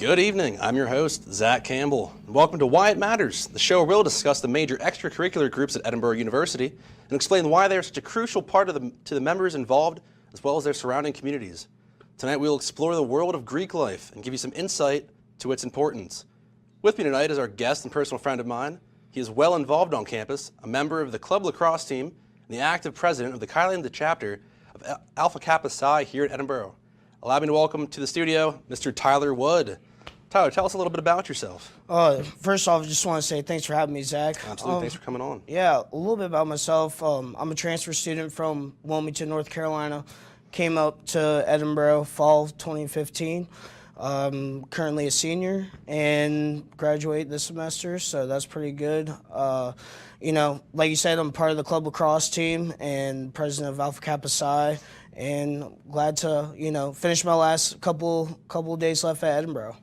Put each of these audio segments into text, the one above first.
Good evening. I'm your host, Zach Campbell. Welcome to Why It Matters, the show where we'll discuss the major extracurricular groups at Edinboro University and explain why they are such a crucial part of to the members involved as well as their surrounding communities. Tonight we will explore the world of Greek life and give you some insight to its importance. With me tonight is our guest and personal friend of mine. He is well involved on campus, a member of the club lacrosse team, and the active president of the Chi chapter of Alpha Kappa Psi here at Edinboro. Allow me to welcome to the studio Mr. Tyler Wood. Tyler, tell us a little bit about yourself. First off, I just want to say thanks for having me, Zach. Absolutely, thanks for coming on. Yeah, a little bit about myself. I'm a transfer student from Wilmington, North Carolina. Came up to Edinboro fall 2015. Currently a senior and graduate this semester, so that's pretty good. Like you said, I'm part of the club lacrosse team and president of Alpha Kappa Psi, and glad to, finish my last couple days left at Edinboro.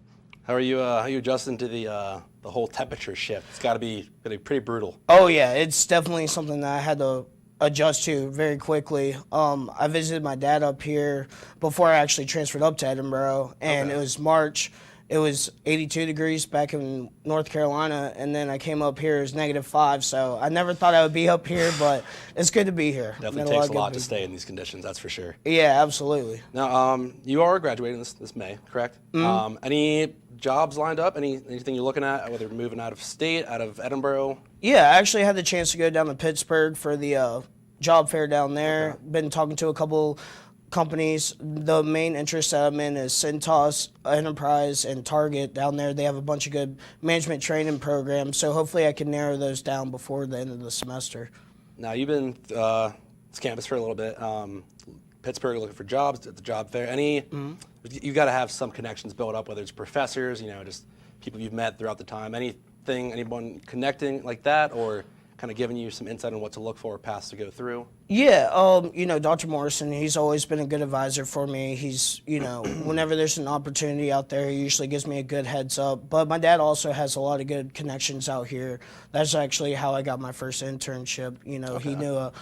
How are you adjusting to the whole temperature shift? It's got to be pretty brutal. Oh yeah, it's definitely something that I had to adjust to very quickly. I visited my dad up here before I actually transferred up to Edinboro, and It was March. It was 82 degrees back in North Carolina, and then I came up here, it was -5, so I never thought I would be up here, but it's good to be here. Definitely takes a lot to stay in these conditions, that's for sure. Yeah, absolutely. Now, you are graduating this May, correct? Mm-hmm. Any jobs lined up? Anything you're looking at, whether moving out of state, out of Edinboro? Yeah, I actually had the chance to go down to Pittsburgh for the job fair down there. Been talking to a couple companies. The main interest that I'm in is Cintas, Enterprise, and Target down there. They have a bunch of good management training programs, so hopefully I can narrow those down before the end of the semester. Now, you've been this campus for a little bit. Pittsburgh, looking for jobs at the job fair. You've got to have some connections built up, whether it's professors, just people you've met throughout the time. Anyone connecting like that, or kind of giving you some insight on what to look for, paths to go through? Yeah, Dr. Morrison, he's always been a good advisor for me. He's, whenever there's an opportunity out there, he usually gives me a good heads up. But my dad also has a lot of good connections out here. That's actually how I got my first internship. He knew a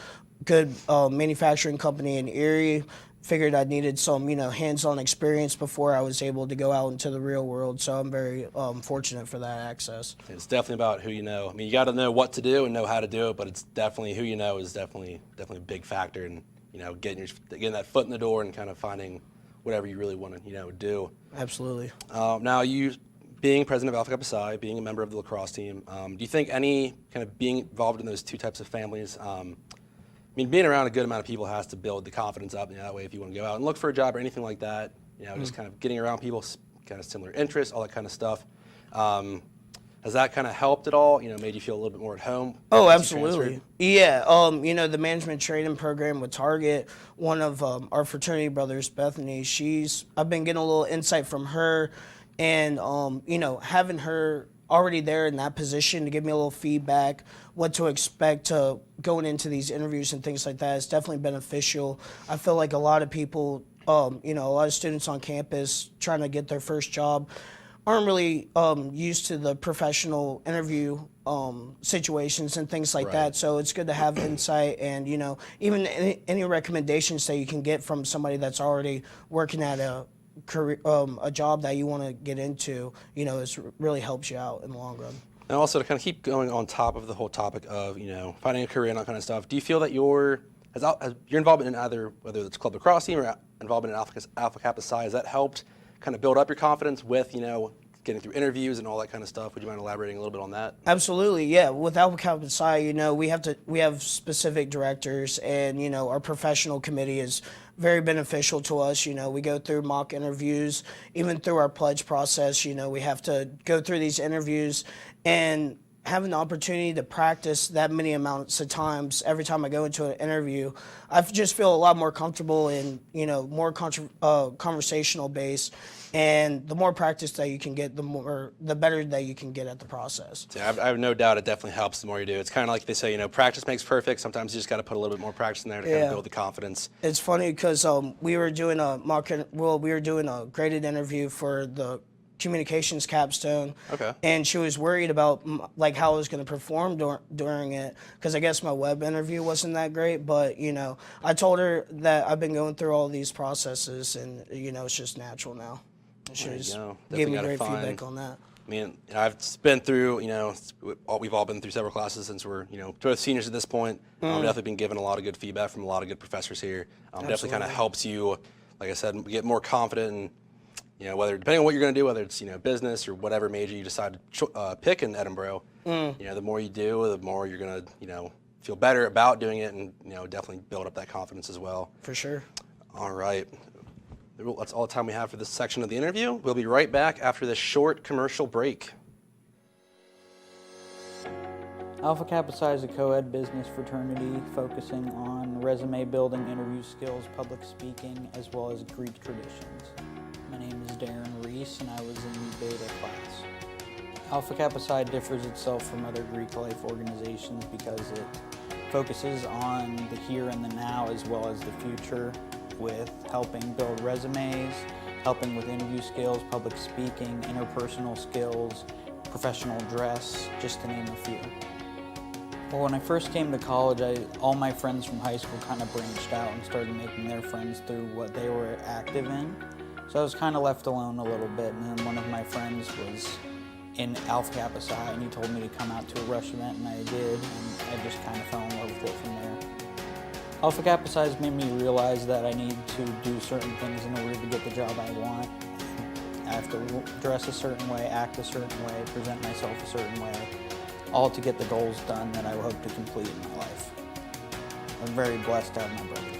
good manufacturing company in Erie. Figured I needed some, hands-on experience before I was able to go out into the real world. So I'm very fortunate for that access. It's definitely about who you know. You got to know what to do and know how to do it, but it's definitely who you know is definitely a big factor in, getting that foot in the door and kind of finding whatever you really want to, do. Absolutely. Now, you being president of Alpha Kappa Psi, being a member of the lacrosse team, do you think any kind of being involved in those two types of families? Being around a good amount of people has to build the confidence up. That way, if you want to go out and look for a job or anything like that, just kind of getting around people, kind of similar interests, all that kind of stuff. Has that kind of helped at all? Made you feel a little bit more at home? Oh, absolutely. Yeah. The management training program with Target, one of our fraternity brothers, Bethany, I've been getting a little insight from her, and having her already there in that position to give me a little feedback, what to expect to going into these interviews and things like that is definitely beneficial. I feel like a lot of people, a lot of students on campus trying to get their first job aren't really used to the professional interview situations and things like that. So it's good to have insight and, even any recommendations that you can get from somebody that's already working at a career, a job that you want to get into, it really helps you out in the long run. And also to kind of keep going on top of the whole topic of, finding a career and that kind of stuff, do you feel that your involvement in either, whether it's club lacrosse team or involvement in Alpha Kappa Psi, has that helped kind of build up your confidence with, getting through interviews and all that kind of stuff? Would you mind elaborating a little bit on that? Absolutely, yeah. With Alpha Kappa Psi, we have specific directors, and our professional committee is very beneficial to us. We go through mock interviews, even through our pledge process. We have to go through these interviews and having the opportunity to practice that many amounts of times every time I go into an interview, I just feel a lot more comfortable and more conversational based. And the more practice that you can get, the better that you can get at the process. Yeah, I have no doubt it definitely helps the more you do. It's kind of like they say, practice makes perfect. Sometimes you just got to put a little bit more practice in there to kind of build the confidence. It's funny because we were doing a graded interview for the communications capstone. Okay. And she was worried about how I was going to perform during it, because I guess my web interview wasn't that great. But I told her that I've been going through all these processes, and it's just natural now. She There you was, go. gave Definitely me gotta great find. feedback on that. I mean, I've been through, we've all been through several classes since we're, both seniors at this point. Definitely been given a lot of good feedback from a lot of good professors here. Definitely kind of Absolutely. helps you, like I said, get more confident in, whether, depending on what you're going to do, whether it's, business or whatever major you decide to pick in Edinboro, the more you do, the more you're going to, feel better about doing it and, definitely build up that confidence as well. For sure. All right. That's all the time we have for this section of the interview. We'll be right back after this short commercial break. Alpha Kappa Psi is a co-ed business fraternity focusing on resume building, interview skills, public speaking, as well as Greek traditions. My name is Darren Reese, and I was in the beta class. Alpha Kappa Psi differs itself from other Greek life organizations because it focuses on the here and the now as well as the future, with helping build resumes, helping with interview skills, public speaking, interpersonal skills, professional dress, just to name a few. Well, when I first came to college, all my friends from high school kind of branched out and started making their friends through what they were active in. So I was kind of left alone a little bit, and then one of my friends was in Alpha Kappa Psi, and he told me to come out to a Rush event, and I did, and I just kind of fell in love with it from there. Alpha Kappa Psi has made me realize that I need to do certain things in order to get the job I want. I have to dress a certain way, act a certain way, present myself a certain way, all to get the goals done that I hope to complete in my life. I'm very blessed to have my brothers.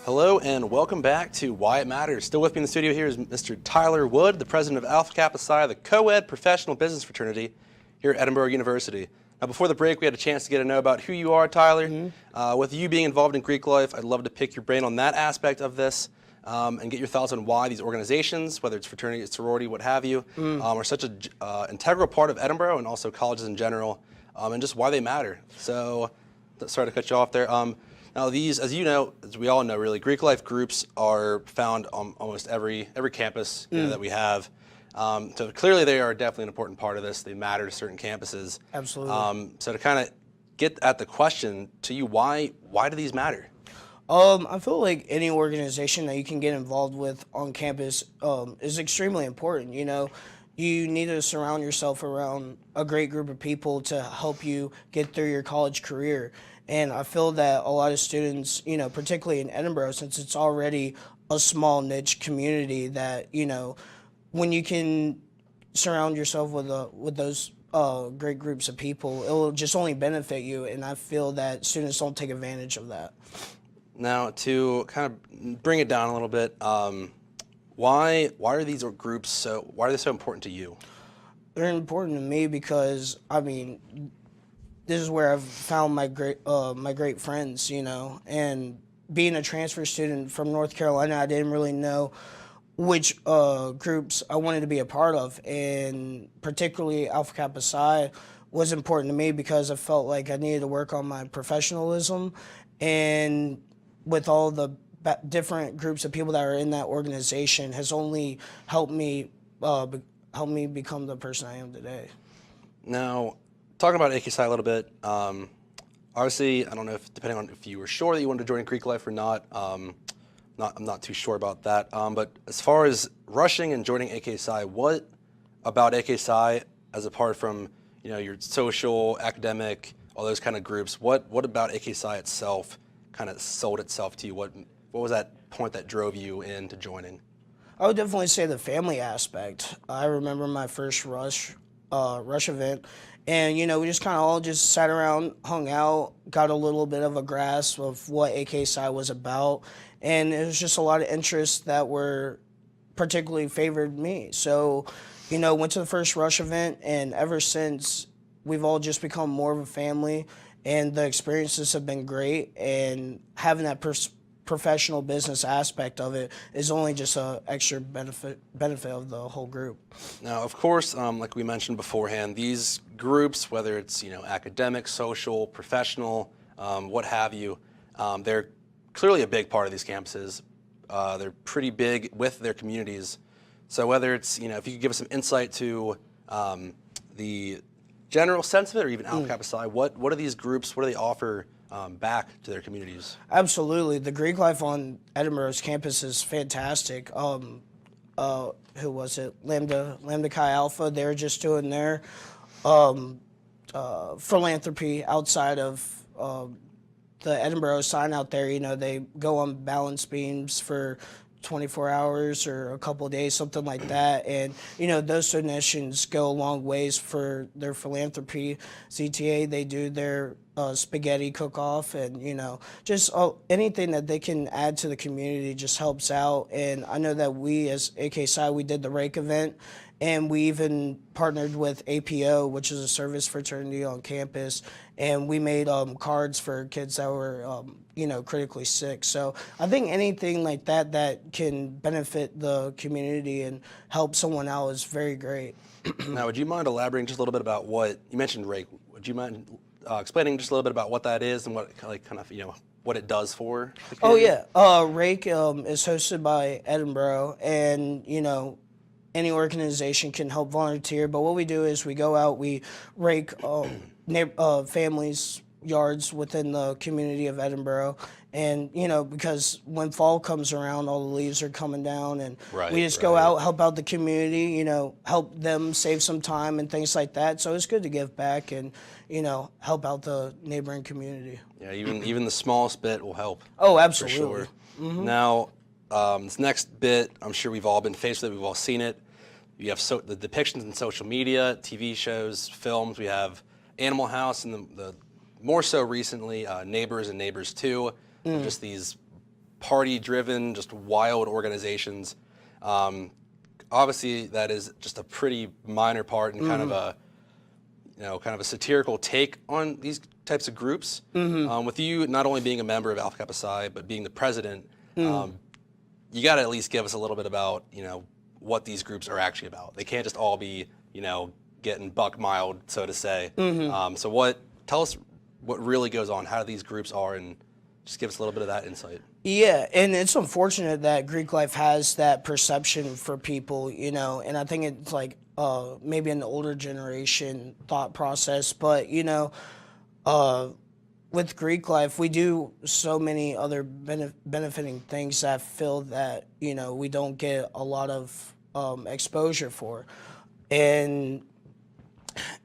Hello and welcome back to Why It Matters. Still with me in the studio here is Mr. Tyler Wood, the president of Alpha Kappa Psi, the co-ed professional business fraternity here at Edinboro University. Now, before the break, we had a chance to get to know about who you are, Tyler. With you being involved in Greek life, I'd love to pick your brain on that aspect of this and get your thoughts on why these organizations, whether it's fraternity, sorority, what have you, are such an integral part of Edinboro and also colleges in general, and just why they matter. So, sorry to cut you off there. Now these, as you know, as we all know really, Greek life groups are found on almost every campus that we have. So clearly they are definitely an important part of this. They matter to certain campuses. Absolutely. So to kind of get at the question to you, why do these matter? I feel like any organization that you can get involved with on campus is extremely important. You need to surround yourself around a great group of people to help you get through your college career. And I feel that a lot of students, particularly in Edinboro, since it's already a small niche community, that, when you can surround yourself with those great groups of people, it will just only benefit you. And I feel that students don't take advantage of that. Now, to kind of bring it down a little bit, why are these groups why are they so important to you? They're important to me because, this is where I've found my great friends, and being a transfer student from North Carolina, I didn't really know which groups I wanted to be a part of, and particularly Alpha Kappa Psi was important to me because I felt like I needed to work on my professionalism, and with all the different groups of people that are in that organization has only helped me become the person I am today. Now, talking about AK Psi a little bit, obviously, I don't know depending on if you were sure that you wanted to join Greek life or not. I'm not too sure about that. But as far as rushing and joining AK Psi, what about AK Psi, as apart from your social, academic, all those kind of groups, what about AK Psi itself kind of sold itself to you? What was that point that drove you into joining? I would definitely say the family aspect. I remember my first rush event, and we just kind of all just sat around, hung out, got a little bit of a grasp of what AK Psi was about, and it was just a lot of interests that were particularly favored me. So, went to the first rush event, and ever since, we've all just become more of a family, and the experiences have been great, and having that professional business aspect of it is only just an extra benefit of the whole group. Now, of course, like we mentioned beforehand, these groups, whether it's academic, social, professional, what have you, they're clearly a big part of these campuses. They're pretty big with their communities. So whether it's, if you could give us some insight to the general sense of it, or even Alpha Kappa Psi, what are these groups, what do they offer back to their communities? Absolutely. The Greek life on Edinboro's campus is fantastic. Who was it? Lambda Chi Alpha. They're just doing their philanthropy outside of the Edinboro sign out there. They go on balance beams for 24 hours or a couple of days, something like that. And, those donations go a long ways for their philanthropy. ZTA, they do their spaghetti cook-off, and, just anything that they can add to the community just helps out. And I know that we, as AK Psi, we did the Rake event, and we even partnered with APO, which is a service fraternity on campus, and we made cards for kids that were, critically sick. So I think anything like that that can benefit the community and help someone out is very great. Now, would you mind elaborating just a little bit about what you mentioned, Rake? Would you mind explaining just a little bit about what that is and what what it does for the community? Oh yeah, Rake is hosted by Edinboro, and any organization can help volunteer. But what we do is we go out, we rake families' yards within the community of Edinboro. And, because when fall comes around, all the leaves are coming down, and we just go out, help out the community, help them save some time and things like that. So it's good to give back and, help out the neighboring community. Yeah, even the smallest bit will help. Oh, absolutely. For sure. Mm-hmm. Now, this next bit, I'm sure we've all been faced with it, we've all seen it. You have the depictions in social media, TV shows, films. We have Animal House, and the more so recently, Neighbors and Neighbors 2. Just these party-driven, just wild organizations. Obviously, that is just a pretty minor part and kind of a satirical take on these types of groups. With you not only being a member of Alpha Kappa Psi, but being the president, you got to at least give us a little bit about what these groups are actually about. They can't just all be getting buck mild, so to say. So tell us what really goes on, how these groups are, and just give us a little bit of that insight. Yeah, and it's unfortunate that Greek life has that perception for people, and I think it's like maybe an older generation thought process, but, with Greek life, we do so many other benefiting things that I feel that, we don't get a lot of exposure for. And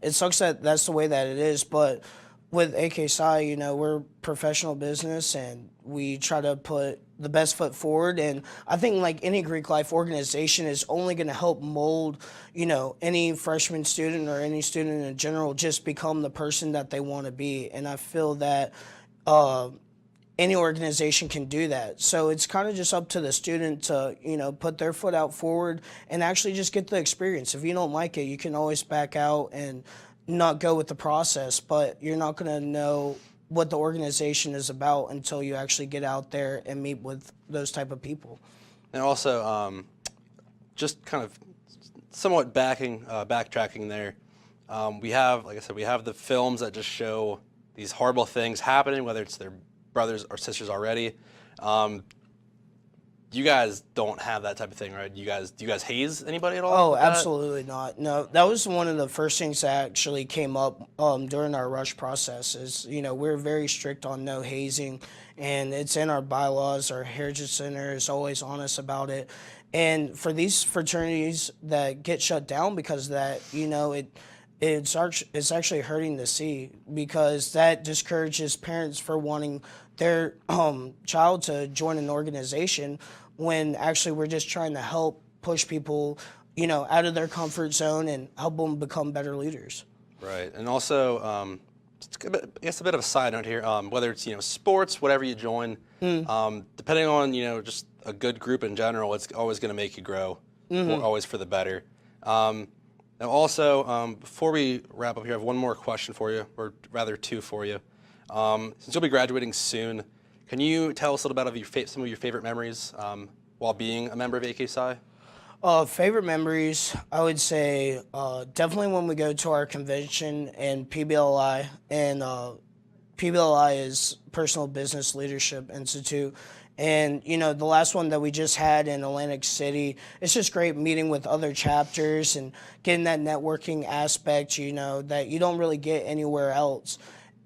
it sucks that that's the way that it is, but with AK Psi, we're professional business, and we try to put the best foot forward. And I think like any Greek life organization is only going to help mold, any freshman student or any student in general just become the person that they want to be. And I feel that any organization can do that. So it's kind of just up to the student to, put their foot out forward and actually just get the experience. If you don't like it, you can always back out and not go with the process, but you're not going to know what the organization is about until you actually get out there and meet with those type of people. And also, just kind of somewhat backtracking there, we have, like I said, we have the films that just show these horrible things happening, whether it's their brothers or sisters already. You guys don't have that type of thing, right? Do you guys haze anybody at all? Oh, absolutely not. No, that was one of the first things that actually came up during our rush process is, we're very strict on no hazing, and it's in our bylaws. Our Heritage Center is always on us about it. And for these fraternities that get shut down because of that, it's actually hurting to see, because that discourages parents for wanting their child to join an organization when actually we're just trying to help push people, out of their comfort zone and help them become better leaders. Right, and also, I guess a bit of a side note here, whether it's, sports, whatever you join, depending on, just a good group in general, it's always going to make you grow, always for the better. Now also, before we wrap up here, I have one more question for you, or rather two for you. Since you'll be graduating soon, can you tell us a little bit of some of your favorite memories while being a member of AK Psi? Favorite memories, I would say definitely when we go to our convention and PBLI and PBLI is Personal Business Leadership Institute. And, you know, the last one that we just had in Atlantic City, it's just great meeting with other chapters and getting that networking aspect, you know, that you don't really get anywhere else.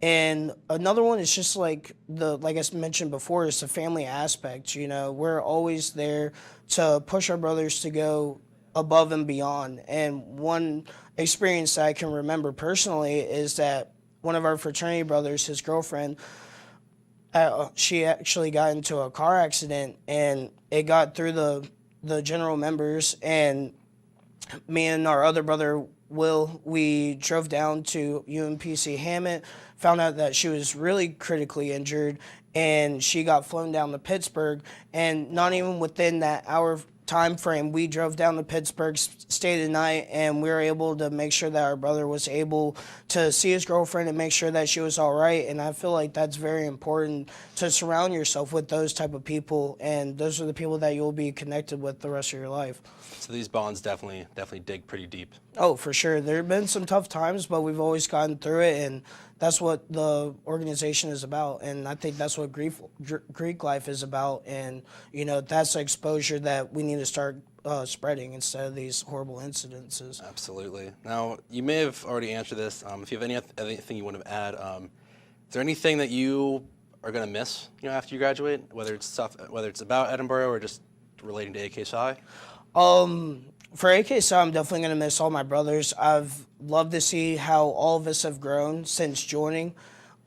And another one is just like I mentioned before, is the family aspect. You know, we're always there to push our brothers to go above and beyond. And one experience that I can remember personally is that one of our fraternity brothers, his girlfriend, she actually got into a car accident, and it got through the general members, and me and our other brother, Will, we drove down to UMPC Hammett, found out that she was really critically injured, and she got flown down to Pittsburgh, and not even within that hour time frame, we drove down to Pittsburgh, stayed the night, and we were able to make sure that our brother was able to see his girlfriend and make sure that she was all right. And I feel like that's very important, to surround yourself with those type of people, and those are the people that you'll be connected with the rest of your life. So these bonds definitely dig pretty deep. Oh, for sure. There have been some tough times, but we've always gotten through it, and that's what the organization is about. And I think that's what Greek life is about. And, you know, that's the exposure that we need to start spreading instead of these horrible incidences. Absolutely. Now, you may have already answered this. If you have anything you want to add, is there anything that you are going to miss, you know, after you graduate, whether it's about Edinboro or just relating to AK Psi? For AK Psi, I'm definitely going to miss all my brothers. I've loved to see how all of us have grown since joining.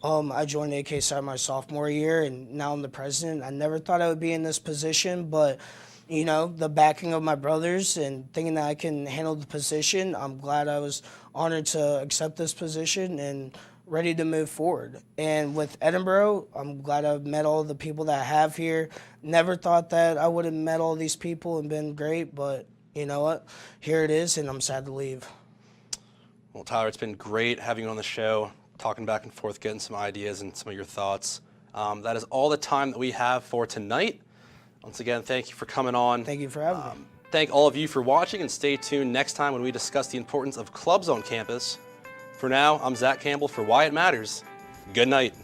I joined AK Psi my sophomore year, and now I'm the president. I never thought I would be in this position, but, you know, the backing of my brothers and thinking that I can handle the position, I'm glad I was honored to accept this position and ready to move forward. And with Edinboro, I'm glad I've met all the people that I have here. Never thought that I would have met all these people and been great, but you know what? Here it is, and I'm sad to leave. Well, Tyler, it's been great having you on the show, talking back and forth, getting some ideas and some of your thoughts. That is all the time that we have for tonight. Once again, thank you for coming on. Thank you for having me. Thank all of you for watching, and stay tuned next time when we discuss the importance of clubs on campus. For now, I'm Zach Campbell for Why It Matters. Good night.